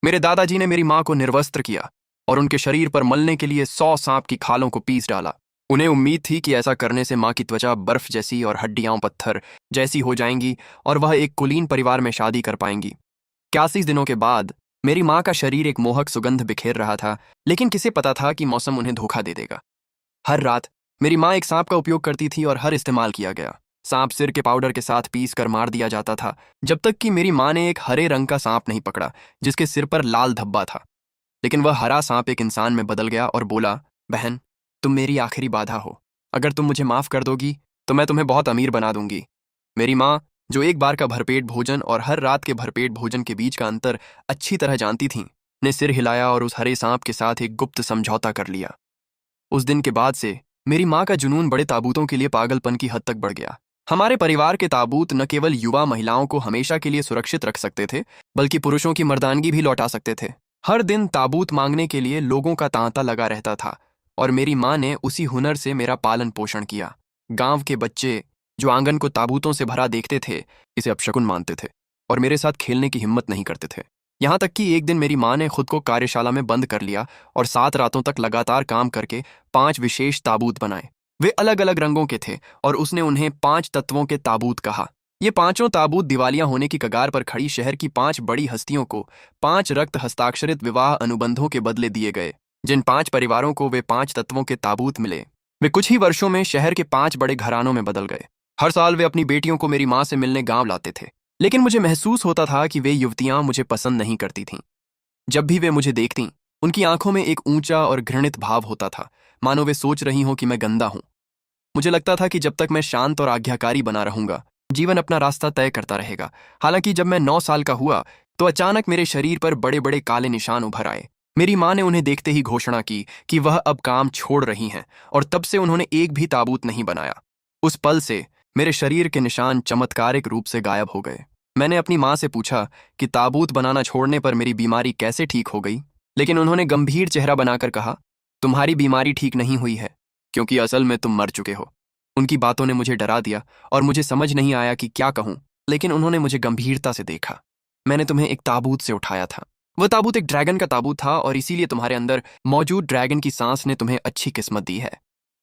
मेरे दादाजी ने मेरी माँ को निर्वस्त्र किया और उनके शरीर पर मलने के लिए 100 सांप की खालों को पीस डाला। उन्हें उम्मीद थी कि ऐसा करने से माँ की त्वचा बर्फ जैसी और हड्डियां पत्थर जैसी हो जाएंगी और वह एक कुलीन परिवार में शादी कर पाएंगी। 81 दिनों के बाद मेरी माँ का शरीर एक मोहक सुगंध बिखेर रहा था, लेकिन किसे पता था कि मौसम उन्हें धोखा दे देगा। हर रात मेरी माँ एक सांप का उपयोग करती थी और हर इस्तेमाल किया गया सांप सिर के पाउडर के साथ पीस कर मार दिया जाता था, जब तक कि मेरी माँ ने एक हरे रंग का सांप नहीं पकड़ा जिसके सिर पर लाल धब्बा था। लेकिन वह हरा सांप एक इंसान में बदल गया और बोला, बहन, तुम मेरी आखिरी बाधा हो। अगर तुम मुझे माफ कर दोगी तो मैं तुम्हें बहुत अमीर बना दूंगी। मेरी माँ, जो एक बार का भरपेट भोजन और हर रात के भरपेट भोजन के बीच का अंतर अच्छी तरह जानती थीं, ने सिर हिलाया और उस हरे सांप के साथ एक गुप्त समझौता कर लिया। उस दिन के बाद से मेरी माँ का जुनून बड़े ताबूतों के लिए पागलपन की हद तक बढ़ गया। हमारे परिवार के ताबूत न केवल युवा महिलाओं को हमेशा के लिए सुरक्षित रख सकते थे, बल्कि पुरुषों की मर्दानगी भी लौटा सकते थे। हर दिन ताबूत मांगने के लिए लोगों का तांता लगा रहता था और मेरी माँ ने उसी हुनर से मेरा पालन पोषण किया। गांव के बच्चे जो आंगन को ताबूतों से भरा देखते थे, इसे अपशकुन मानते थे और मेरे साथ खेलने की हिम्मत नहीं करते थे। यहाँ तक कि एक दिन मेरी माँ ने खुद को कार्यशाला में बंद कर लिया और 7 रातों तक लगातार काम करके 5 विशेष ताबूत बनाए। वे अलग अलग रंगों के थे और उसने उन्हें 5 तत्वों के ताबूत कहा। ये पांचों ताबूत दिवालिया होने की कगार पर खड़ी शहर की 5 बड़ी हस्तियों को 5 रक्त हस्ताक्षरित विवाह अनुबंधों के बदले दिए गए। जिन 5 परिवारों को वे 5 तत्वों के ताबूत मिले, वे कुछ ही वर्षों में शहर के 5 बड़े घरानों में बदल गए। हर साल वे अपनी बेटियों को मेरी माँ से मिलने गांव लाते थे, लेकिन मुझे महसूस होता था कि वे युवतियां मुझे पसंद नहीं करती थीं। जब भी वे मुझे देखतीं, उनकी आंखों में एक ऊंचा और घृणित भाव होता था, मानो वे सोच रही हों कि मैं गंदा हूं। मुझे लगता था कि जब तक मैं शांत और आज्ञाकारी बना रहूंगा, जीवन अपना रास्ता तय करता रहेगा। हालांकि जब मैं 9 साल का हुआ तो अचानक मेरे शरीर पर बड़े बड़े काले निशान उभर आए। मेरी माँ ने उन्हें देखते ही घोषणा की कि वह अब काम छोड़ रही हैं और तब से उन्होंने एक भी ताबूत नहीं बनाया। उस पल से मेरे शरीर के निशान चमत्कारिक रूप से गायब हो गए। मैंने अपनी माँ से पूछा कि ताबूत बनाना छोड़ने पर मेरी बीमारी कैसे ठीक हो गई, लेकिन उन्होंने गंभीर चेहरा बनाकर कहा, तुम्हारी बीमारी ठीक नहीं हुई है, क्योंकि असल में तुम मर चुके हो। उनकी बातों ने मुझे डरा दिया और मुझे समझ नहीं आया कि क्या कहूं, लेकिन उन्होंने मुझे गंभीरता से देखा। मैंने तुम्हें एक ताबूत से उठाया था। वह ताबूत एक ड्रैगन का ताबूत था और इसीलिए तुम्हारे अंदर मौजूद ड्रैगन की सांस ने तुम्हें अच्छी किस्मत दी है।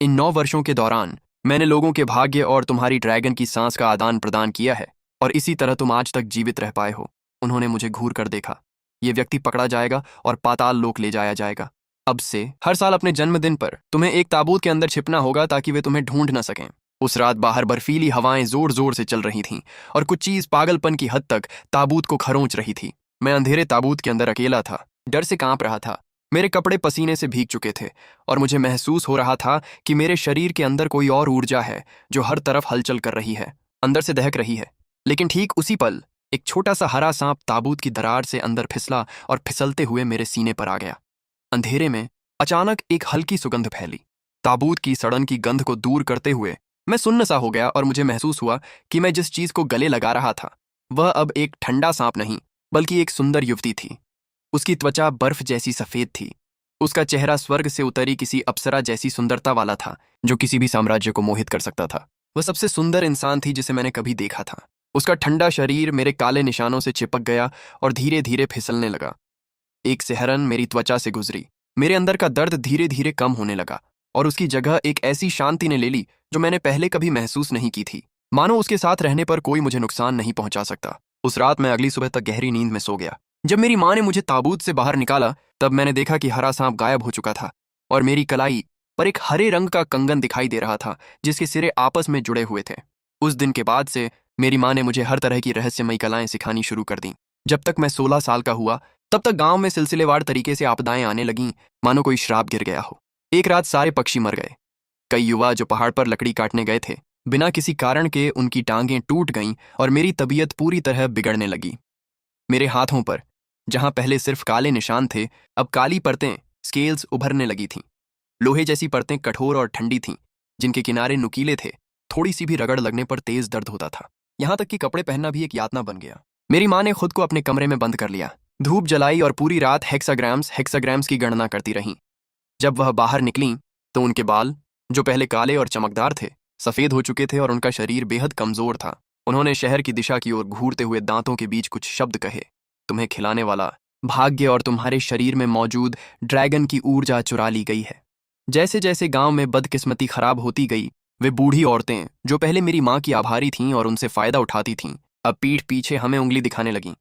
इन 9 वर्षों के दौरान मैंने लोगों के भाग्य और तुम्हारी ड्रैगन की सांस का आदान प्रदान किया है और इसी तरह तुम आज तक जीवित रह पाए हो। उन्होंने मुझे घूर कर देखा। ये व्यक्ति पकड़ा जाएगा और पाताल लोक ले जाया जाएगा। अब से हर साल अपने जन्मदिन पर तुम्हें एक ताबूत के अंदर छिपना होगा ताकि वे तुम्हें ढूंढ न सकें। उस रात बाहर बर्फीली हवाएं जोर जोर से चल रही थीं और कुछ चीज पागलपन की हद तक ताबूत को खरोंच रही थी। मैं अंधेरे ताबूत के अंदर अकेला था, डर से कांप रहा था। मेरे कपड़े पसीने से भीग चुके थे और मुझे महसूस हो रहा था कि मेरे शरीर के अंदर कोई और ऊर्जा है जो हर तरफ हलचल कर रही है, अंदर से दहक रही है। लेकिन ठीक उसी पल एक छोटा सा हरा सांप ताबूत की दरार से अंदर फिसला और फिसलते हुए मेरे सीने पर आ गया। अंधेरे में अचानक एक हल्की सुगंध फैली। ताबूत की सड़न की गंध को दूर करते हुए मैं सुन्न सा हो गया और मुझे महसूस हुआ कि मैं जिस चीज को गले लगा रहा था वह अब एक ठंडा सांप नहीं, बल्कि एक सुंदर युवती थी। उसकी त्वचा बर्फ जैसी सफेद थी। उसका चेहरा स्वर्ग से उतरी किसी अप्सरा जैसी सुंदरता वाला था, जो किसी भी साम्राज्य को मोहित कर सकता था। वह सबसे सुंदर इंसान थी जिसे मैंने कभी देखा था। उसका ठंडा शरीर मेरे काले निशानों से चिपक गया और धीरे धीरे फिसलने लगा। एक सिहरन मेरी त्वचा से गुजरी। मेरे अंदर का दर्द धीरे धीरे कम होने लगा और उसकी जगह एक ऐसी शांति ने ले ली जो मैंने पहले कभी महसूस नहीं की थी, मानो उसके साथ रहने पर कोई मुझे नुकसान नहीं पहुंचा सकता। उस रात मैं अगली सुबह तक गहरी नींद में सो गया। जब मेरी माँ ने मुझे ताबूत से बाहर निकाला तब मैंने देखा कि हरा सांप गायब हो चुका था और मेरी कलाई पर एक हरे रंग का कंगन दिखाई दे रहा था जिसके सिरे आपस में जुड़े हुए थे। उस दिन के बाद से मेरी माँ ने मुझे हर तरह की रहस्यमयी कलाएं सिखानी शुरू कर दी। जब तक मैं 16 साल का हुआ तब तक गांव में सिलसिलेवार तरीके से आपदाएं आने लगीं, मानो कोई श्राप गिर गया हो। एक रात सारे पक्षी मर गए। कई युवा जो पहाड़ पर लकड़ी काटने गए थे, बिना किसी कारण के उनकी टांगें टूट गईं और मेरी तबीयत पूरी तरह बिगड़ने लगी। मेरे हाथों पर जहां पहले सिर्फ काले निशान थे, अब काली परतें स्केल्स उभरने लगी थीं। लोहे जैसी परतें कठोर और ठंडी थीं, जिनके किनारे नुकीले थे। थोड़ी सी भी रगड़ लगने पर तेज दर्द होता था। यहाँ तक कि कपड़े पहनना भी एक यातना बन गया। मेरी माँ ने खुद को अपने कमरे में बंद कर लिया, धूप जलाई और पूरी रात हेक्साग्राम्स की गणना करती रहीं। जब वह बाहर निकलीं तो उनके बाल, जो पहले काले और चमकदार थे, सफेद हो चुके थे और उनका शरीर बेहद कमजोर था। उन्होंने शहर की दिशा की ओर घूरते हुए दांतों के बीच कुछ शब्द कहे। तुम्हें खिलाने वाला भाग्य और तुम्हारे शरीर में मौजूद ड्रैगन की ऊर्जा चुरा ली गई है। जैसे जैसे गांव में बदकिस्मती खराब होती गई, वे बूढ़ी औरतें जो पहले मेरी माँ की आभारी थीं और उनसे फायदा उठाती थीं, अब पीठ पीछे हमें उंगली दिखाने लगीं।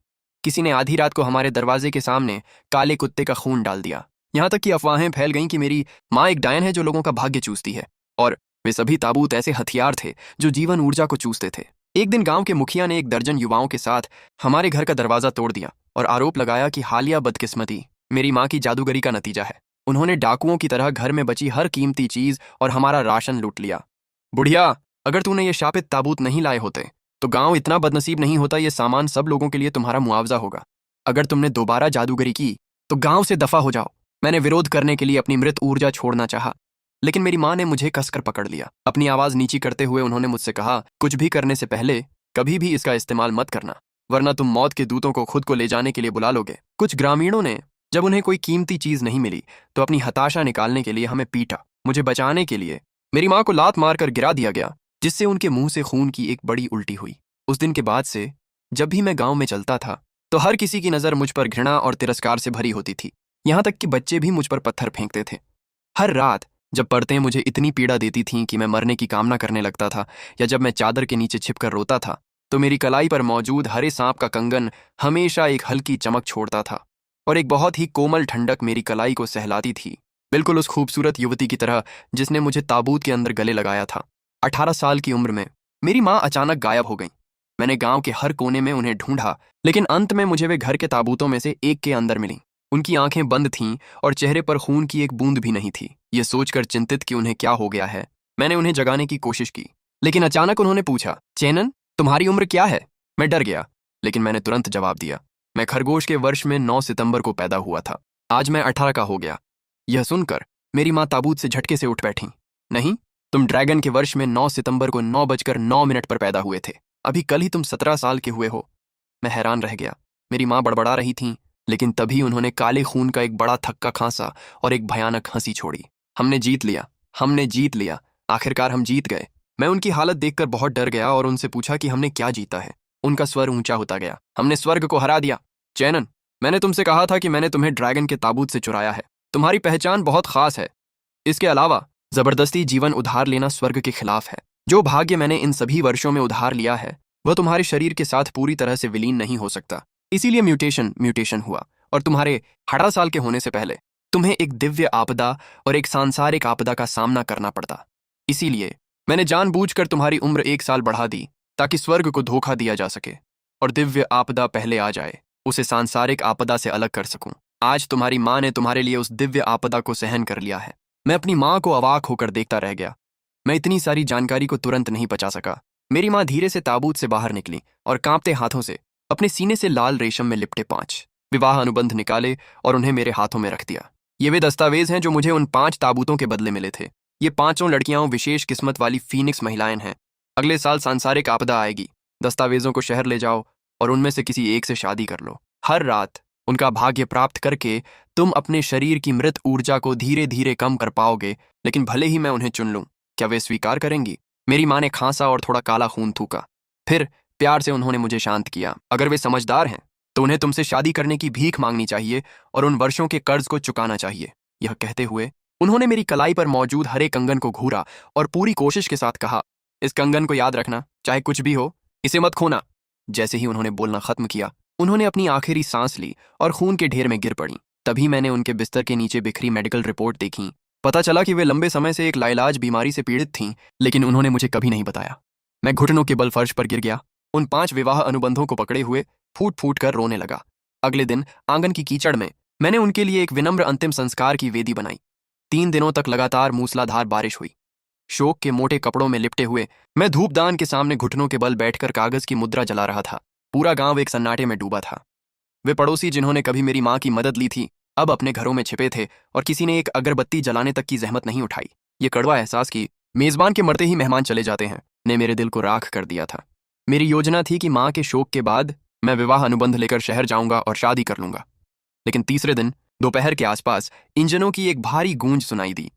किसी ने आधी रात को हमारे दरवाजे के सामने काले कुत्ते का खून डाल दिया। यहाँ तक कि अफवाहें फैल गईं कि मेरी माँ एक डायन है जो लोगों का भाग्य चूसती है, और वे सभी ताबूत ऐसे हथियार थे जो जीवन ऊर्जा को चूसते थे। एक दिन गांव के मुखिया ने एक दर्जन युवाओं के साथ हमारे घर का दरवाजा तोड़ दिया और आरोप लगाया कि हालिया बदकिस्मती मेरी माँ की जादूगरी का नतीजा है। उन्होंने डाकुओं की तरह घर में बची हर कीमती चीज और हमारा राशन लूट लिया। बुढ़िया, अगर तूने ये शापित ताबूत नहीं लाए होते तो गांव इतना बदनसीब नहीं होता। ये सामान सब लोगों के लिए तुम्हारा मुआवजा होगा। अगर तुमने दोबारा जादूगरी की तो गांव से दफा हो जाओ। मैंने विरोध करने के लिए अपनी मृत ऊर्जा छोड़ना चाहा, लेकिन मेरी माँ ने मुझे कसकर पकड़ लिया। अपनी आवाज नीची करते हुए उन्होंने मुझसे कहा, कुछ भी करने से पहले कभी भी इसका इस्तेमाल मत करना, वरना तुम मौत के दूतों को खुद को ले जाने के लिए बुला लोगे। कुछ ग्रामीणों ने जब उन्हें कोई कीमती चीज नहीं मिली तो अपनी हताशा निकालने के लिए हमें पीटा। मुझे बचाने के लिए मेरी माँ को लात मारकर गिरा दिया गया, जिससे उनके मुंह से खून की एक बड़ी उल्टी हुई। उस दिन के बाद से जब भी मैं गांव में चलता था तो हर किसी की नजर मुझ पर घृणा और तिरस्कार से भरी होती थी। यहाँ तक कि बच्चे भी मुझ पर पत्थर फेंकते थे। हर रात जब परतें मुझे इतनी पीड़ा देती थीं कि मैं मरने की कामना करने लगता था, या जब मैं चादर के नीचे छिपकर रोता था, तो मेरी कलाई पर मौजूद हरे सांप का कंगन हमेशा एक हल्की चमक छोड़ता था और एक बहुत ही कोमल ठंडक मेरी कलाई को सहलाती थी, बिल्कुल उस खूबसूरत युवती की तरह जिसने मुझे ताबूत के अंदर गले लगाया था। 18 साल की उम्र में मेरी माँ अचानक गायब हो गई। मैंने गांव के हर कोने में उन्हें ढूंढा, लेकिन अंत में मुझे वे घर के ताबूतों में से एक के अंदर मिली। उनकी आंखें बंद थीं और चेहरे पर खून की एक बूंद भी नहीं थी। ये सोचकर चिंतित कि उन्हें क्या हो गया है, मैंने उन्हें जगाने की कोशिश की, लेकिन अचानक उन्होंने पूछा, चेनन, तुम्हारी उम्र क्या है? मैं डर गया, लेकिन मैंने तुरंत जवाब दिया, मैं खरगोश के वर्ष में 9 सितंबर को पैदा हुआ था। आज मैं 18 का हो गया। यह सुनकर मेरी माँ ताबूत से झटके से उठ बैठी। नहीं, तुम ड्रैगन के वर्ष में 9 सितंबर को 9:09 पर पैदा हुए थे। अभी कल ही तुम 17 साल के हुए हो। मैं हैरान रह गया। मेरी माँ बड़बड़ा रही थीं, लेकिन तभी उन्होंने काले खून का एक बड़ा थक्का खांसा और एक भयानक हंसी छोड़ी। हमने जीत लिया, हमने जीत लिया, आखिरकार हम जीत गए। मैं उनकी हालत देखकर बहुत डर गया और उनसे पूछा कि हमने क्या जीता है। उनका स्वर ऊंचा होता गया, हमने स्वर्ग को हरा दिया। चैनन, मैंने तुमसे कहा था कि मैंने तुम्हें ड्रैगन के ताबूत से चुराया है। तुम्हारी पहचान बहुत खास है। इसके अलावा जबरदस्ती जीवन उधार लेना स्वर्ग के खिलाफ है। जो भाग्य मैंने इन सभी वर्षों में उधार लिया है वह तुम्हारे शरीर के साथ पूरी तरह से विलीन नहीं हो सकता। इसीलिए म्यूटेशन हुआ, और तुम्हारे 18 साल के होने से पहले तुम्हें एक दिव्य आपदा और एक सांसारिक आपदा का सामना करना पड़ता। इसीलिए मैंने जानबूझकर तुम्हारी उम्र 1 साल बढ़ा दी, ताकि स्वर्ग को धोखा दिया जा सके और दिव्य आपदा पहले आ जाए, उसे सांसारिक आपदा से अलग कर सकूं। आज तुम्हारी माँ ने तुम्हारे लिए उस दिव्य आपदा को सहन कर लिया है। मैं अपनी माँ को अवाक होकर देखता रह गया। मैं इतनी सारी जानकारी को तुरंत नहीं पचा सका। मेरी माँ धीरे से ताबूत से बाहर निकली और कांपते हाथों से अपने सीने से लाल रेशम में लिपटे 5 विवाह अनुबंध निकाले और उन्हें मेरे हाथों में रख दिया। ये वे दस्तावेज हैं जो मुझे उन 5 ताबूतों के बदले मिले थे। ये 5 लड़कियां विशेष किस्मत वाली फीनिक्स महिलाएं हैं। अगले साल सांसारिक आपदा आएगी। दस्तावेजों को शहर ले जाओ और उनमें से किसी एक से शादी कर लो। हर रात उनका भाग्य प्राप्त करके तुम अपने शरीर की मृत ऊर्जा को धीरे धीरे कम कर पाओगे, लेकिन भले ही मैं उन्हें चुन लूं, क्या वे स्वीकार करेंगी? मेरी माँ ने खांसा और थोड़ा काला खून थूका। फिर प्यार से उन्होंने मुझे शांत किया। अगर वे समझदार हैं तो उन्हें तुमसे शादी करने की भीख मांगनी चाहिए और उन वर्षों के कर्ज को चुकाना चाहिए। यह कहते हुए उन्होंने मेरी कलाई पर मौजूद हरे कंगन को घूरा और पूरी कोशिश के साथ कहा, इस कंगन को याद रखना, चाहे कुछ भी हो, इसे मत खोना। जैसे ही उन्होंने बोलना खत्म किया, उन्होंने अपनी आखिरी सांस ली और खून के ढेर में गिर पड़ी। तभी मैंने उनके बिस्तर के नीचे बिखरी मेडिकल रिपोर्ट देखी। पता चला कि वे लंबे समय से एक लाइलाज बीमारी से पीड़ित थीं, लेकिन उन्होंने मुझे कभी नहीं बताया। मैं घुटनों के बल फर्श पर गिर गया, उन 5 विवाह अनुबंधों को पकड़े हुए फूट फूट कर रोने लगा। अगले दिन आंगन की कीचड़ में मैंने उनके लिए एक विनम्र अंतिम संस्कार की वेदी बनाई। 3 दिनों तक लगातार मूसलाधार बारिश हुई। शोक के मोटे कपड़ों में लिपटे हुए मैं धूपदान के सामने घुटनों के बल बैठकर कागज की मुद्रा जला रहा था। पूरा गांव एक सन्नाटे में डूबा था। वे पड़ोसी जिन्होंने कभी मेरी माँ की मदद ली थी, अब अपने घरों में छिपे थे और किसी ने एक अगरबत्ती जलाने तक की जहमत नहीं उठाई। ये कड़वा एहसास कि मेजबान के मरते ही मेहमान चले जाते हैं ने मेरे दिल को राख कर दिया था। मेरी योजना थी कि माँ के शोक के बाद मैं विवाह अनुबंध लेकर शहर जाऊंगा और शादी कर लूंगा। लेकिन तीसरे दिन दोपहर के आसपास इंजनों की एक भारी गूंज सुनाई दी।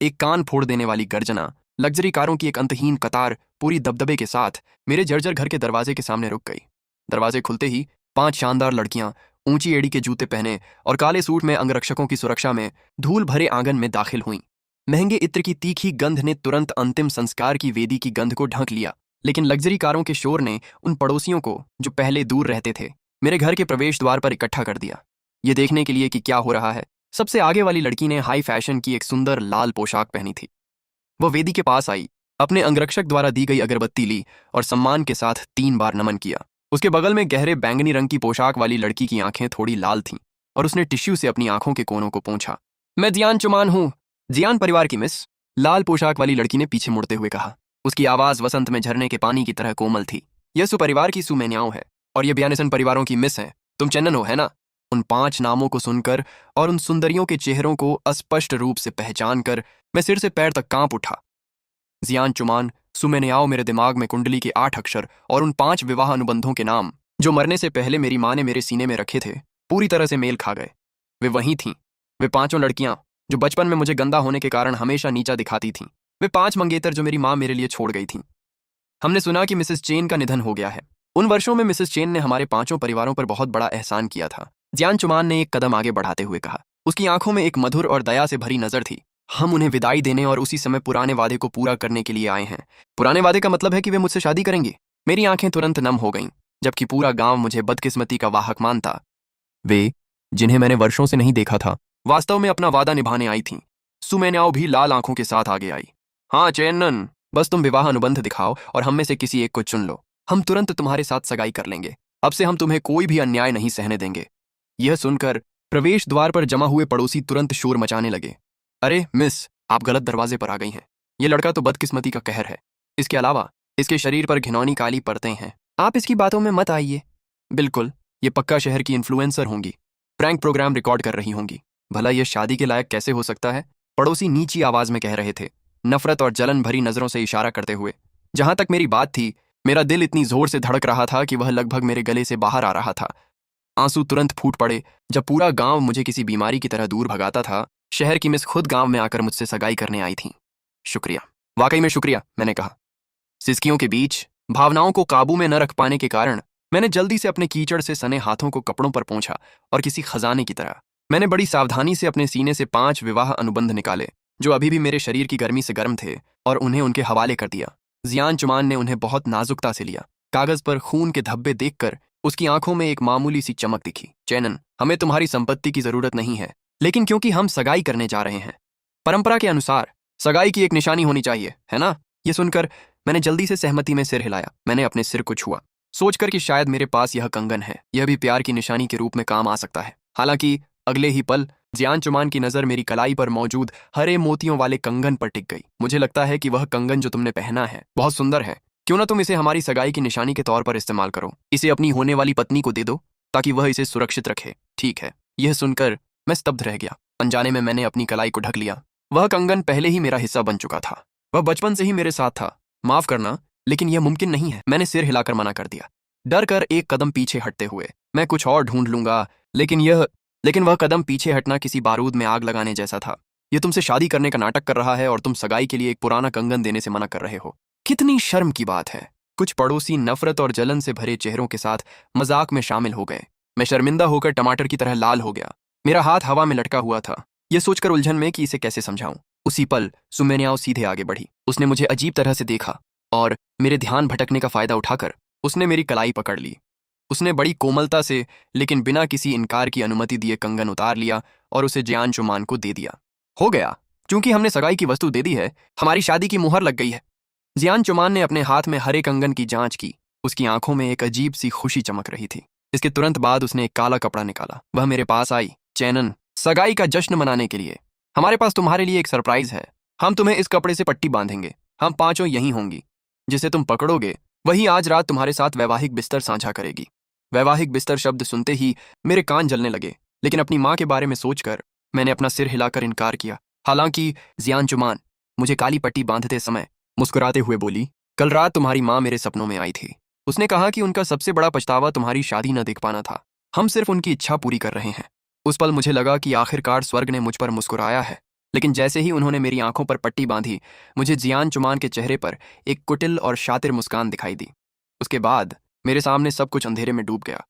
एक कान फोड़ देने वाली गर्जना, लग्जरी कारों की एक अंतहीन कतार पूरी दबदबे के साथ मेरे जर्जर घर के दरवाजे के सामने रुक गई। दरवाजे खुलते ही 5 शानदार लड़कियां ऊंची एड़ी के जूते पहने और काले सूट में अंगरक्षकों की सुरक्षा में धूल भरे आंगन में दाखिल हुईं। महंगे इत्र की तीखी गंध ने तुरंत अंतिम संस्कार की वेदी की गंध को ढक लिया, लेकिन लग्जरी कारों के शोर ने उन पड़ोसियों को, जो पहले दूर रहते थे, मेरे घर के प्रवेश द्वार पर इकट्ठा कर दिया, ये देखने के लिए कि क्या हो रहा है। सबसे आगे वाली लड़की ने हाई फैशन की एक सुंदर लाल पोशाक पहनी थी। वह वेदी के पास आई, अपने अंगरक्षक द्वारा दी गई अगरबत्ती ली और सम्मान के साथ 3 बार नमन किया। उसके बगल में गहरे बैंगनी रंग की पोशाक वाली लड़की की आंखें थोड़ी लाल थीं और उसने टिश्यू से अपनी आंखों के कोनों को पोंछा। मैं जियान चुमान हूं, जियान परिवार की मिस, लाल पोशाक वाली लड़की ने पीछे मुड़ते हुए कहा। उसकी आवाज वसंत में झरने के पानी की तरह कोमल थी। यह सुपरिवार की सुमेन्याओं है और यह ब्यानेसन परिवारों की मिस है। तुम चेन्नन हो, है ना? उन 5 नामों को सुनकर और उन सुंदरियों के चेहरों को अस्पष्ट रूप से पहचान कर मैं सिर से पैर तक कांप उठा। जियान चुमान, सुमेन्याओ मेरे दिमाग में कुंडली के 8 अक्षर और उन 5 विवाह अनुबंधों के नाम, जो मरने से पहले मेरी माँ ने मेरे सीने में रखे थे, पूरी तरह से मेल खा गए। वे वहीं थीं, वे 5 लड़कियां जो बचपन में मुझे गंदा होने के कारण हमेशा नीचा दिखाती थीं। वे 5 मंगेतर जो मेरी माँ मेरे लिए छोड़ गई थीं। हमने सुना कि मिसेस चेन का निधन हो गया है। उन वर्षों में मिसेस चेन ने हमारे 5 परिवारों पर बहुत बड़ा एहसान किया था। जियान चुमान ने एक कदम आगे बढ़ाते हुए कहा। उसकी आंखों में एक मधुर और दया से भरी नजर थी। हम उन्हें विदाई देने और उसी समय पुराने वादे को पूरा करने के लिए आए हैं। पुराने वादे का मतलब है कि वे मुझसे शादी करेंगे। मेरी आंखें तुरंत नम हो गईं, जबकि पूरा गांव मुझे बदकिस्मती का वाहक मानता। वे, जिन्हें मैंने वर्षों से नहीं देखा था, वास्तव में अपना वादा निभाने आई थीं। सुमेन्याओ भी लाल आंखों के साथ आगे आई। हाँ चेन्नन, बस तुम विवाह अनुबंध दिखाओ और हम में से किसी एक को चुन लो। हम तुरंत तुम्हारे साथ सगाई कर लेंगे। अब से हम तुम्हें कोई भी अन्याय नहीं सहने देंगे। यह सुनकर प्रवेश द्वार पर जमा हुए पड़ोसी तुरंत शोर मचाने लगे। अरे मिस, आप गलत दरवाजे पर आ गई हैं। यह लड़का तो बदकिस्मती का कहर है। इसके अलावा इसके शरीर पर घिनौनी काली परतें हैं। आप इसकी बातों में मत आइए। बिल्कुल, ये पक्का शहर की इन्फ्लुएंसर होंगी। प्रैंक प्रोग्राम रिकॉर्ड कर रही होंगी। भला यह शादी के लायक कैसे हो सकता है? पड़ोसी नीची आवाज में कह रहे थे, नफरत और जलन भरी नजरों से इशारा करते हुए। जहां तक मेरी बात थी, मेरा दिल इतनी जोर से धड़क रहा था कि वह लगभग मेरे गले से बाहर आ रहा था। आंसू तुरंत फूट पड़े जब पूरा गांव मुझे किसी बीमारी की तरह दूर भगाता था। शहर की मिस खुद गांव में आकर मुझसे सगाई करने आई थी। शुक्रिया, वाकई में शुक्रिया, मैंने कहा। सिसकियों के बीच भावनाओं को काबू में न रख पाने के कारण मैंने जल्दी से अपने कीचड़ से सने हाथों को कपड़ों पर पोंछा और किसी खजाने की तरह मैंने बड़ी सावधानी से अपने सीने से 5 विवाह अनुबंध निकाले, जो अभी भी मेरे शरीर की गर्मी से गर्म थे, और उन्हें उनके हवाले कर दिया। जियान चुमान ने उन्हें बहुत नाजुकता से लिया। कागज पर खून के धब्बे देखकर उसकी आंखों में एक मामूली सी चमक दिखी। चैनन, हमें तुम्हारी संपत्ति की जरूरत नहीं है, लेकिन क्योंकि हम सगाई करने जा रहे हैं, परंपरा के अनुसार सगाई की एक निशानी होनी चाहिए, है ना? ये सुनकर मैंने जल्दी से सहमति में सिर हिलाया। मैंने अपने सिर को छुआ, सोचकर कि शायद मेरे पास यह कंगन है, यह भी प्यार की निशानी के रूप में काम आ सकता है। हालांकि अगले ही पल जियान चुमान की नजर मेरी कलाई पर मौजूद हरे मोतियों वाले कंगन पर टिक गई। मुझे लगता है कि वह कंगन जो तुमने पहना है बहुत सुंदर है। क्यों ना तुम इसे हमारी सगाई की निशानी के तौर पर इस्तेमाल करो। इसे अपनी होने वाली पत्नी को दे दो ताकि वह इसे सुरक्षित रखे। ठीक है? यह सुनकर मैं स्तब्ध रह गया। अनजाने में मैंने अपनी कलाई को ढक लिया। वह कंगन पहले ही मेरा हिस्सा बन चुका था। वह बचपन से ही मेरे साथ था। माफ करना, लेकिन यह मुमकिन नहीं है। मैंने सिर हिलाकर मना कर दिया, डर कर एक कदम पीछे हटते हुए। मैं कुछ और ढूंढ लूंगा, लेकिन वह कदम पीछे हटना किसी बारूद में आग लगाने जैसा था। यह तुमसे शादी करने का नाटक कर रहा है और तुम सगाई के लिए एक पुराना कंगन देने से मना कर रहे हो। कितनी शर्म की बात है। कुछ पड़ोसी नफरत और जलन से भरे चेहरों के साथ मजाक में शामिल हो गए। मैं शर्मिंदा होकर टमाटर की तरह लाल हो गया। मेरा हाथ हवा में लटका हुआ था, यह सोचकर उलझन में कि इसे कैसे समझाऊं। उसी पल सुमेन्याओ सीधे आगे बढ़ी। उसने मुझे अजीब तरह से देखा और मेरे ध्यान भटकने का फायदा उठाकर उसने मेरी कलाई पकड़ ली। उसने बड़ी कोमलता से, लेकिन बिना किसी इनकार की अनुमति दिए, कंगन उतार लिया और उसे जियान चुमान को दे दिया। हो गया, क्योंकि हमने सगाई की वस्तु दे दी है, हमारी शादी की मुहर लग गई है। जियान चुमान ने अपने हाथ में हरे कंगन की जांच की। उसकी आंखों में एक अजीब सी खुशी चमक रही थी। इसके तुरंत बाद उसने एक काला कपड़ा निकाला। वह मेरे पास आई। चैनन, सगाई का जश्न मनाने के लिए हमारे पास तुम्हारे लिए एक सरप्राइज है। हम तुम्हें इस कपड़े से पट्टी बांधेंगे। हम 5 यहीं होंगी। जिसे तुम पकड़ोगे वही आज रात तुम्हारे साथ वैवाहिक बिस्तर साझा करेगी। वैवाहिक बिस्तर शब्द सुनते ही मेरे कान जलने लगे, लेकिन अपनी माँ के बारे में सोचकर मैंने अपना सिर हिलाकर इनकार किया। हालांकि जियान चुमान मुझे काली पट्टी बांधते समय मुस्कुराते हुए बोली, कल रात तुम्हारी माँ मेरे सपनों में आई थी। उसने कहा कि उनका सबसे बड़ा पछतावा तुम्हारी शादी न देख पाना था। हम सिर्फ उनकी इच्छा पूरी कर रहे हैं। उस पल मुझे लगा कि आखिरकार स्वर्ग ने मुझ पर मुस्कुराया है। लेकिन जैसे ही उन्होंने मेरी आंखों पर पट्टी बांधी, मुझे जियान चुमान के चेहरे पर एक कुटिल और शातिर मुस्कान दिखाई दी। उसके बाद मेरे सामने सब कुछ अंधेरे में डूब गया।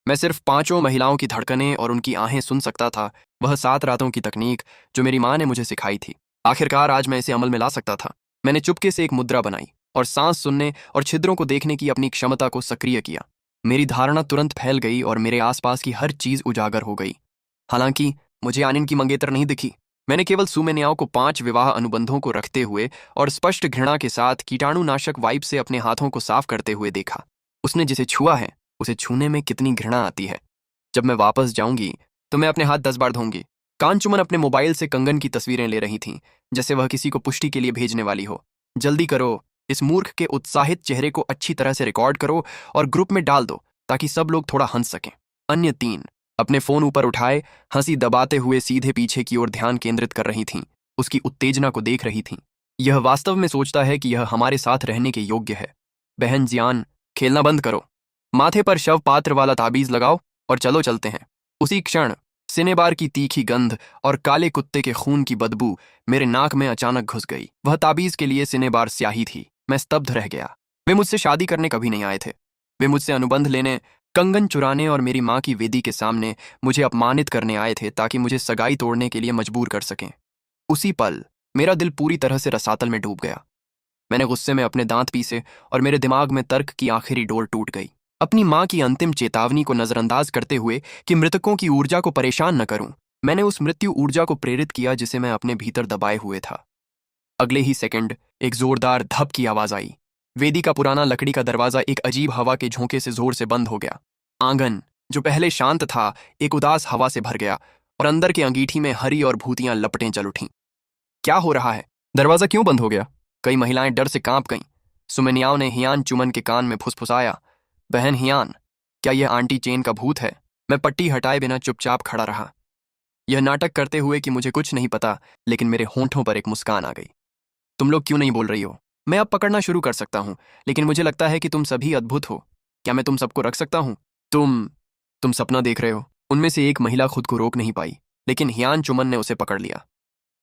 मैं सिर्फ पांचों महिलाओं की धड़कनें और उनकी आहें सुन सकता था, वह 7 रातों की तकनीक जो मेरी माँ ने मुझे सिखाई थी। आखिरकार आज मैं इसे अमल में ला सकता था। मैंने चुपके से एक मुद्रा बनाई और सांस सुनने और छिद्रों को देखने की अपनी क्षमता को सक्रिय किया। मेरी धारणा तुरंत फैल गई और मेरे आसपास की हर चीज उजागर हो गई। हालांकि मुझे आनंद की मंगेतर नहीं दिखी। मैंने केवल सुमेनियाओं को 5 विवाह अनुबंधों को रखते हुए और स्पष्ट घृणा के साथ कीटाणुनाशक वाइप से अपने हाथों को साफ करते हुए देखा। उसने जिसे छुआ है उसे छूने में कितनी घृणा आती है। जब मैं वापस जाऊंगी तो मैं अपने हाथ 10 बार धोऊंगी। कांचुमन अपने मोबाइल से कंगन की तस्वीरें ले रही थीं, जैसे वह किसी को पुष्टि के लिए भेजने वाली हो। जल्दी करो, इस मूर्ख के उत्साहित चेहरे को अच्छी तरह से रिकॉर्ड करो और ग्रुप में डाल दो ताकि सब लोग थोड़ा हंस सकें। अन्य 3 अपने फोन ऊपर उठाए हंसी दबाते हुए सीधे पीछे की ओर ध्यान केंद्रित कर रही थीं, उसकी उत्तेजना को देख रही थीं। यह वास्तव में सोचता है कि यह हमारे साथ रहने के योग्य है। बहन जियान, खेलना बंद करो। माथे पर शव पात्र वाला ताबीज लगाओ और चलो चलते हैं। उसी क्षण सिनेबार की तीखी गंध और काले कुत्ते के खून की बदबू मेरे नाक में अचानक घुस गई। वह ताबीज के लिए सिनेबार स्याही थी। मैं स्तब्ध रह गया। वे मुझसे शादी करने कभी नहीं आए थे। वे मुझसे अनुबंध लेने, कंगन चुराने और मेरी माँ की वेदी के सामने मुझे अपमानित करने आए थे ताकि मुझे सगाई तोड़ने के लिए मजबूर कर सकें। उसी पल मेरा दिल पूरी तरह से रसातल में डूब गया। मैंने गुस्से में अपने दांत पीसे और मेरे दिमाग में तर्क की आखिरी डोर टूट गई। अपनी माँ की अंतिम चेतावनी को नजरअंदाज करते हुए कि मृतकों की ऊर्जा को परेशान न करूं, मैंने उस मृत्यु ऊर्जा को प्रेरित किया जिसे मैं अपने भीतर दबाए हुए था। अगले ही सेकंड एक जोरदार धप की आवाज आई। वेदी का पुराना लकड़ी का दरवाजा एक अजीब हवा के झोंके से जोर से बंद हो गया। आंगन, जो पहले शांत था, एक उदास हवा से भर गया और अंदर के अंगीठी में हरी और भूतियां लपटें जल उठीं। क्या हो रहा है? दरवाजा क्यों बंद हो गया? कई महिलाएं डर से कांप गईं। सुमेनियाओं ने हियान चुमन के कान में फुसफुसाया, बहन हियान, क्या यह आंटी चेन का भूत है? मैं पट्टी हटाए बिना चुपचाप खड़ा रहा, यह नाटक करते हुए कि मुझे कुछ नहीं पता, लेकिन मेरे होंठों पर एक मुस्कान आ गई। तुम लोग क्यों नहीं बोल रही हो? मैं अब पकड़ना शुरू कर सकता हूं, लेकिन मुझे लगता है कि तुम सभी अद्भुत हो। क्या मैं तुम सबको रख सकता हूं? तुम सपना देख रहे हो। उनमें से एक महिला खुद को रोक नहीं पाई, लेकिन हियान चुमन ने उसे पकड़ लिया।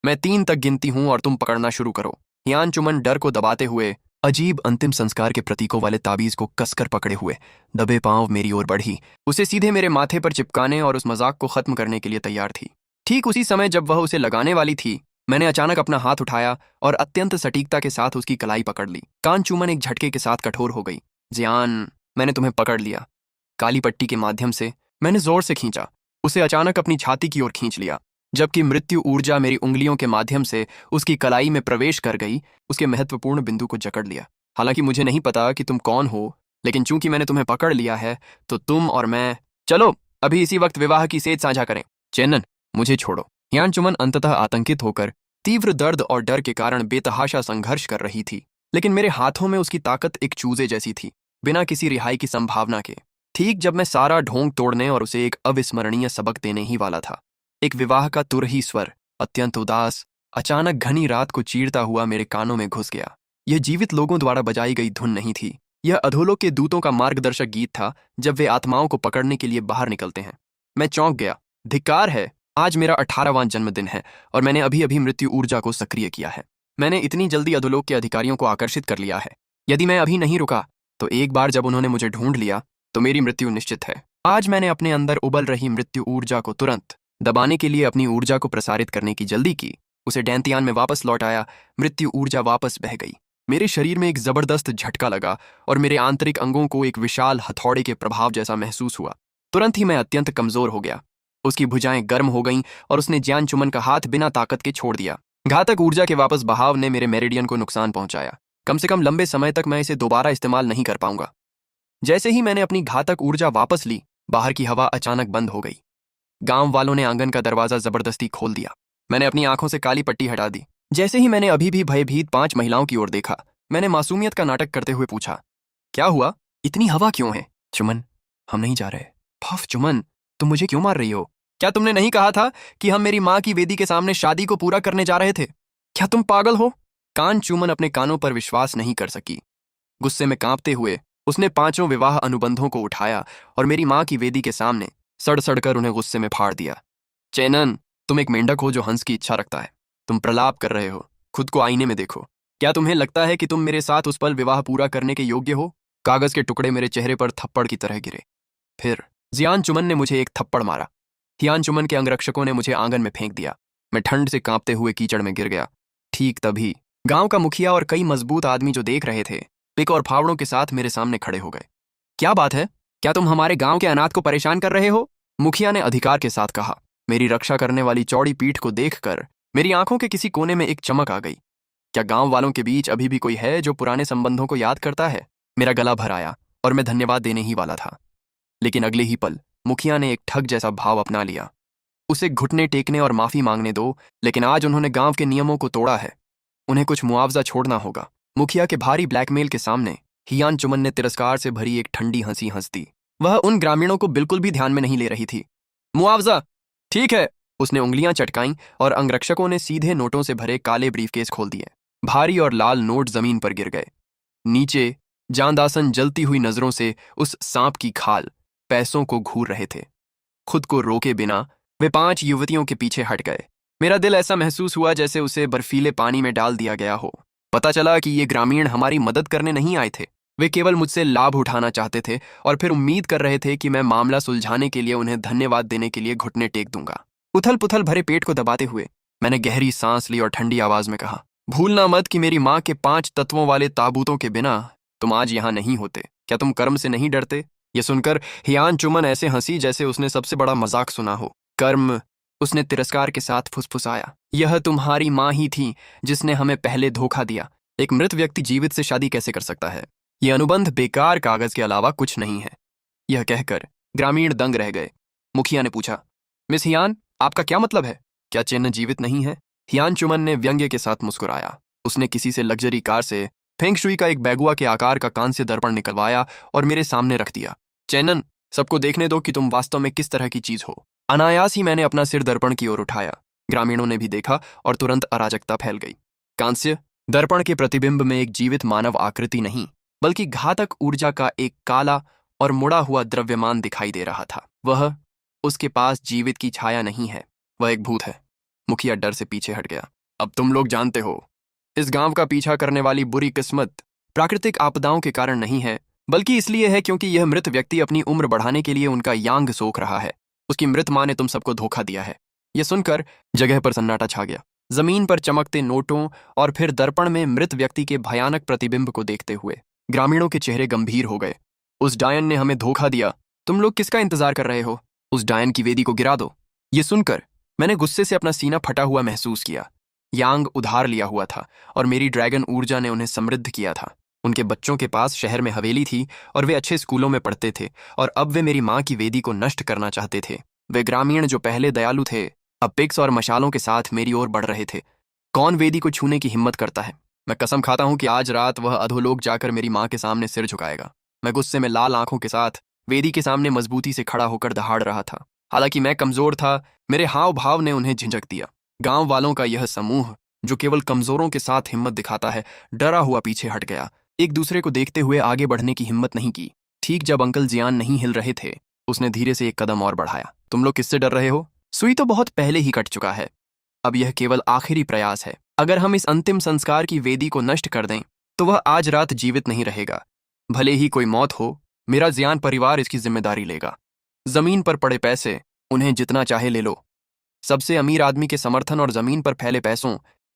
मैं 3 तक गिनती हूं और तुम पकड़ना शुरू करो। हियान चुमन डर को दबाते हुए, अजीब अंतिम संस्कार के प्रतीकों वाले ताबीज को कसकर पकड़े हुए, दबे पांव मेरी ओर बढ़ी, उसे सीधे मेरे माथे पर चिपकाने और उस मजाक को खत्म करने के लिए तैयार थी। ठीक उसी समय जब वह उसे लगाने वाली थी, मैंने अचानक अपना हाथ उठाया और अत्यंत सटीकता के साथ उसकी कलाई पकड़ ली। कान चूमन एक झटके के साथ कठोर हो गई। जियान, मैंने तुम्हें पकड़ लिया। काली पट्टी के माध्यम से मैंने जोर से खींचा, उसे अचानक अपनी छाती की ओर खींच लिया, जबकि मृत्यु ऊर्जा मेरी उंगलियों के माध्यम से उसकी कलाई में प्रवेश कर गई, उसके महत्वपूर्ण बिंदु को जकड़ लिया। हालांकि मुझे नहीं पता कि तुम कौन हो, लेकिन चूंकि मैंने तुम्हें पकड़ लिया है, तो तुम और मैं, चलो अभी इसी वक्त विवाह की सेज साझा करें। चेनन, मुझे छोड़ो। हियान चुमन अंततः आतंकित होकर तीव्र दर्द और डर के कारण बेतहाशा संघर्ष कर रही थी, लेकिन मेरे हाथों में उसकी ताकत एक चूजे जैसी थी, बिना किसी रिहाई की संभावना के। ठीक जब मैं सारा ढोंग तोड़ने और उसे एक अविस्मरणीय सबक देने ही वाला था, एक विवाह का तुरही स्वर, अत्यंत उदास, अचानक घनी रात को चीरता हुआ मेरे कानों में घुस गया। यह जीवित लोगों द्वारा बजाई गई धुन नहीं थी, यह अधोलोक के दूतों का मार्गदर्शक गीत था, जब वे आत्माओं को पकड़ने के लिए बाहर निकलते हैं। मैं चौंक गया। धिक्कार है, आज मेरा 18वां जन्मदिन है और मैंने अभी अभी मृत्यु ऊर्जा को सक्रिय किया है। मैंने इतनी जल्दी अधोलोक के अधिकारियों को आकर्षित कर लिया है। यदि मैं अभी नहीं रुका, तो एक बार जब उन्होंने मुझे ढूंढ लिया, तो मेरी मृत्यु निश्चित है। आज मैंने अपने अंदर उबल रही मृत्यु ऊर्जा को तुरंत दबाने के लिए अपनी ऊर्जा को प्रसारित करने की जल्दी की, उसे डैंतियान में वापस लौटाया। मृत्यु ऊर्जा वापस बह गई। मेरे शरीर में एक जबरदस्त झटका लगा और मेरे आंतरिक अंगों को एक विशाल हथौड़े के प्रभाव जैसा महसूस हुआ। तुरंत ही मैं अत्यंत कमजोर हो गया। उसकी भुजाएं गर्म हो गईं और उसने जियान चुमन का हाथ बिना ताकत के छोड़ दिया। घातक ऊर्जा के वापस बहाव ने मेरे मेरिडियन को नुकसान पहुंचाया। कम से कम लंबे समय तक मैं इसे दोबारा इस्तेमाल नहीं कर पाऊंगा। जैसे ही मैंने अपनी घातक ऊर्जा वापस ली, बाहर की हवा अचानक बंद हो गई। गांव वालों ने आंगन का दरवाजा जबरदस्ती खोल दिया। मैंने अपनी आंखों से काली पट्टी हटा दी। जैसे ही मैंने अभी भी भयभीत 5 महिलाओं की ओर देखा, मैंने मासूमियत का नाटक करते हुए पूछा, क्या हुआ? इतनी हवा क्यों है? चुमन, हम नहीं जा रहे। फफ, चुमन, तुम मुझे क्यों मार रही हो? क्या तुमने नहीं कहा था कि हम मेरी माँ की वेदी के सामने शादी को पूरा करने जा रहे थे? क्या तुम पागल हो? कान चुमन अपने कानों पर विश्वास नहीं कर सकी। गुस्से में कांपते हुए उसने 5 विवाह अनुबंधों को उठाया और मेरी माँ की वेदी के सामने सड़ सड़कर उन्हें गुस्से में फाड़ दिया। चैनन, तुम एक मेंढक हो जो हंस की इच्छा रखता है। तुम प्रलाप कर रहे हो। खुद को आईने में देखो। क्या तुम्हें लगता है कि तुम मेरे साथ उस पल विवाह पूरा करने के योग्य हो? कागज के टुकड़े मेरे चेहरे पर थप्पड़ की तरह गिरे। फिर जियान चुमन ने मुझे एक थप्पड़ मारा। हियान चुमन के अंगरक्षकों ने मुझे आंगन में फेंक दिया। मैं ठंड से कांपते हुए कीचड़ में गिर गया। ठीक तभी गांव का मुखिया और कई मजबूत आदमी जो देख रहे थे, पिक और फावड़ों के साथ मेरे सामने खड़े हो गए। क्या बात है? क्या तुम हमारे गांव के अनाथ को परेशान कर रहे हो? मुखिया ने अधिकार के साथ कहा। मेरी रक्षा करने वाली चौड़ी पीठ को देखकर मेरी आंखों के किसी कोने में एक चमक आ गई। क्या गांव वालों के बीच अभी भी कोई है जो पुराने संबंधों को याद करता है? मेरा गला भर आया और मैं धन्यवाद देने ही वाला था, लेकिन अगले ही पल मुखिया ने एक ठग जैसा भाव अपना लिया। उसे घुटने टेकने और माफी मांगने दो, लेकिन आज उन्होंने गांव के नियमों को तोड़ा है। उन्हें कुछ मुआवजा छोड़ना होगा। मुखिया के भारी ब्लैकमेल के सामने हियान चुमन ने तिरस्कार से भरी एक ठंडी हंसी हंस दी। वह उन ग्रामीणों को बिल्कुल भी ध्यान में नहीं ले रही थी। मुआवजा, ठीक है। उसने उंगलियां चटकाईं और अंगरक्षकों ने सीधे नोटों से भरे काले ब्रीफकेस खोल दिए। भारी और लाल नोट जमीन पर गिर गए। नीचे जानदासन जलती हुई नजरों से उस सांप की खाल पैसों को घूर रहे थे। खुद को रोके बिना वे 5 युवतियों के पीछे हट गए। मेरा दिल ऐसा महसूस हुआ जैसे उसे बर्फीले पानी में डाल दिया गया हो। पता चला कि ये ग्रामीण हमारी मदद करने नहीं आए थे। वे केवल मुझसे लाभ उठाना चाहते थे और फिर उम्मीद कर रहे थे कि मैं मामला सुलझाने के लिए उन्हें धन्यवाद देने के लिए घुटने टेक दूंगा। उथल पुथल भरे पेट को दबाते हुए मैंने गहरी सांस ली और ठंडी आवाज में कहा, भूलना मत कि मेरी माँ के 5 तत्वों वाले ताबूतों के बिना तुम आज यहाँ नहीं होते। क्या तुम कर्म से नहीं डरते? ये सुनकर हियान चुमन ऐसे हंसी जैसे उसने सबसे बड़ा मजाक सुना हो। कर्म? उसने तिरस्कार के साथ फुसफुसाया। यह तुम्हारी माँ ही थी जिसने हमें पहले धोखा दिया। एक मृत व्यक्ति जीवित से शादी कैसे कर सकता है? यह अनुबंध बेकार कागज के अलावा कुछ नहीं है। यह कहकर ग्रामीण दंग रह गए। मुखिया ने पूछा, मिस हियान, आपका क्या मतलब है? क्या चिन्ह जीवित नहीं है? हियान चुमन ने व्यंग्य के साथ मुस्कुराया। उसने किसी से लग्जरी कार से फेंग शुई का एक बैगुआ के आकार का कांस्य दर्पण निकलवाया और मेरे सामने रख दिया। चैनन, सबको देखने दो कि तुम वास्तव में किस तरह की चीज हो। अनायास ही मैंने अपना सिर दर्पण की ओर उठाया। ग्रामीणों ने भी देखा और तुरंत अराजकता फैल गई। कांस्य दर्पण के प्रतिबिंब में एक जीवित मानव आकृति नहीं, बल्कि घातक ऊर्जा का एक काला और मुड़ा हुआ द्रव्यमान दिखाई दे रहा था। वह उसके पास जीवित की छाया नहीं है, वह एक भूत है। मुखिया डर से पीछे हट गया। अब तुम लोग जानते हो, इस गांव का पीछा करने वाली बुरी किस्मत प्राकृतिक आपदाओं के कारण नहीं है, बल्कि इसलिए है क्योंकि यह मृत व्यक्ति अपनी उम्र बढ़ाने के लिए उनका यांग सोख रहा है। उसकी मृत माँ ने तुम सबको धोखा दिया है। यह सुनकर जगह पर सन्नाटा छा गया। जमीन पर चमकते नोटों और फिर दर्पण में मृत व्यक्ति के भयानक प्रतिबिंब को देखते हुए ग्रामीणों के चेहरे गंभीर हो गए। उस डायन ने हमें धोखा दिया। तुम लोग किसका इंतजार कर रहे हो? उस डायन की वेदी को गिरा दो। ये सुनकर मैंने गुस्से से अपना सीना फटा हुआ महसूस किया। यांग उधार लिया हुआ था और मेरी ड्रैगन ऊर्जा ने उन्हें समृद्ध किया था। उनके बच्चों के पास शहर में हवेली थी और वे अच्छे स्कूलों में पढ़ते थे, और अब वे मेरी माँ की वेदी को नष्ट करना चाहते थे। वे ग्रामीण जो पहले दयालु थे, अब पिक्स और मशालों के साथ मेरी ओर बढ़ रहे थे। कौन वेदी को छूने की हिम्मत करता है? मैं कसम खाता हूं कि आज रात वह अधोलोक जाकर मेरी माँ के सामने सिर झुकाएगा। मैं गुस्से में लाल आंखों के साथ वेदी के सामने मजबूती से खड़ा होकर दहाड़ रहा था। हालांकि मैं कमजोर था, मेरे हाव भाव ने उन्हें झिझक दिया। गांव वालों का यह समूह जो केवल कमजोरों के साथ हिम्मत दिखाता है, डरा हुआ पीछे हट गया। एक दूसरे को देखते हुए आगे बढ़ने की हिम्मत नहीं की। ठीक जब अंकल जियान नहीं हिल रहे थे, उसने धीरे से एक कदम और बढ़ाया। तुम लोग किससे डर रहे हो? सुई तो बहुत पहले ही कट चुका है। अब यह केवल आखिरी प्रयास है। अगर हम इस अंतिम संस्कार की वेदी को नष्ट कर दें तो वह आज रात जीवित नहीं रहेगा। भले ही कोई मौत हो, मेरा जियान परिवार इसकी जिम्मेदारी लेगा। जमीन पर पड़े पैसे उन्हें जितना चाहे ले लो। सबसे अमीर आदमी के समर्थन और जमीन पर फैले पैसों